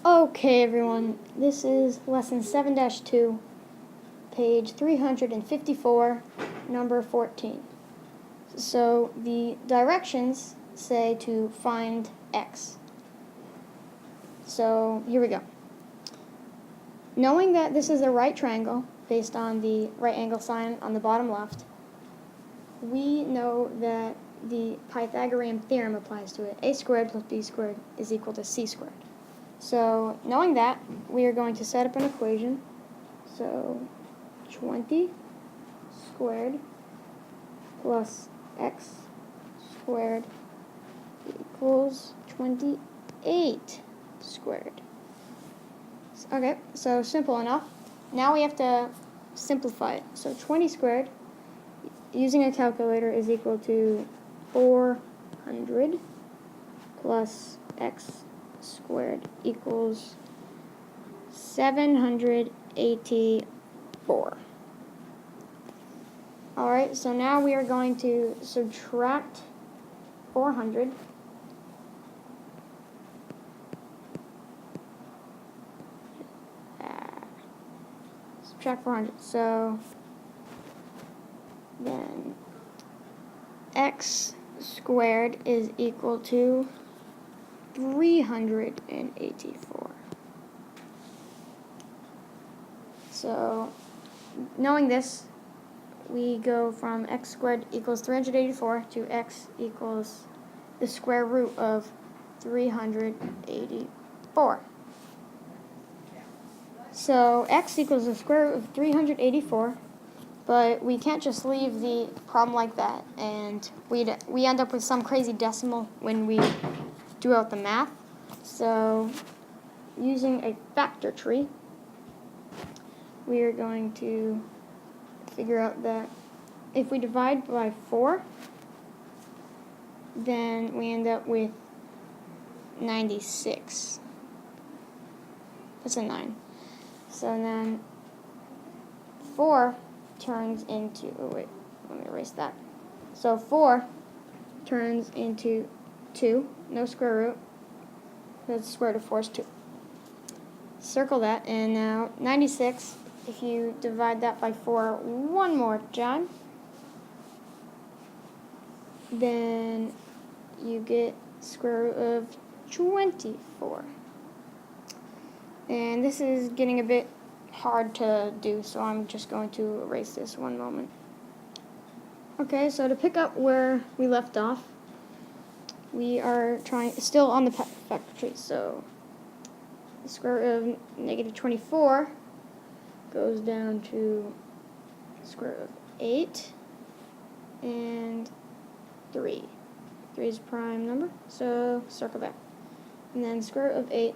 Okay, everyone, this is lesson 7-2, page 354, number 14. So the directions say to find x. So here we go. Knowing that this is a right triangle, based on the right angle sign on the bottom left, we know that the Pythagorean theorem applies to it. A squared plus b squared is equal to c squared. So, knowing that, we are going to set up an equation. So, 20 squared plus x squared equals 28 squared. Okay, so simple enough. Now we have to simplify it. So, 20 squared, using a calculator, is equal to 400 plus x squared equals 784. Alright, so now we are going to subtract 400. Subtract 400. So then x squared is equal to 384. So, knowing this, we go from x squared equals 384 to x equals the square root of 384. So, x equals the square root of 384, but we can't just leave the problem like that, and we end up with some crazy decimal when we do out the math. So, using a factor tree, we are going to figure out that if we divide by 4, then we end up with 96. That's a 9. So then 4 turns into, oh wait, let me erase that. So 4 turns into 2, no square root, because the square root of 4 is 2. Circle that, and now 96, if you divide that by 4 one more time, then you get square root of 24. And this is getting a bit hard to do, so I'm just going to erase this one moment. Okay, so to pick up where we left off, we are still on the factor tree. So the square root of negative 24 goes down to square root of 8 and 3. 3 is a prime number, so circle that. And then square root of 8,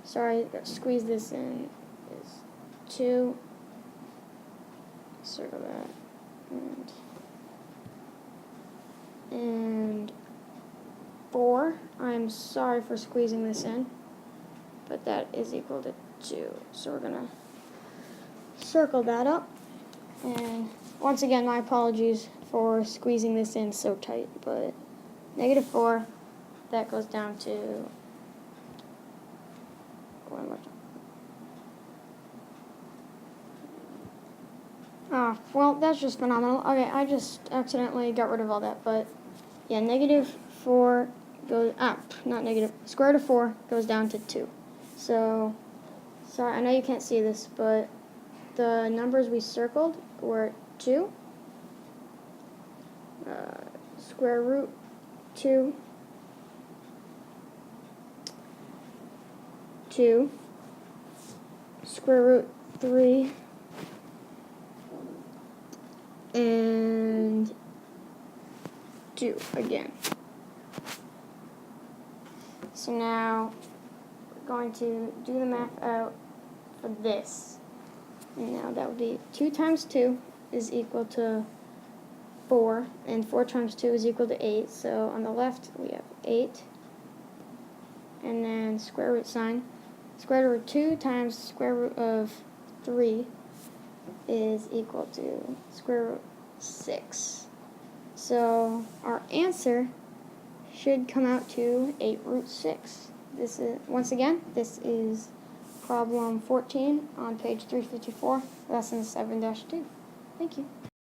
sorry, squeeze this in, is 2. Circle that. And 4. I'm sorry for squeezing this in, but that is equal to 2. So we're going to circle that up. And once again, my apologies for squeezing this in so tight, but negative 4, that goes down to, one more time. Ah, well, that's just phenomenal. Okay, I just accidentally got rid of all that, but yeah, negative 4 goes, not negative, square root of 4 goes down to 2. So, sorry, I know you can't see this, but the numbers we circled were 2, square root 2, 2, square root 3, and 2 again. So now we're going to do the math out for this. And now that would be 2 times 2 is equal to 4, and 4 times 2 is equal to 8. So on the left we have 8, and then square root sign. Square root of 2 times square root of 3 is equal to square root 6. So our answer should come out to 8 root 6. this is, once again, this is problem 14 on page 354, lesson 7-2. Thank you.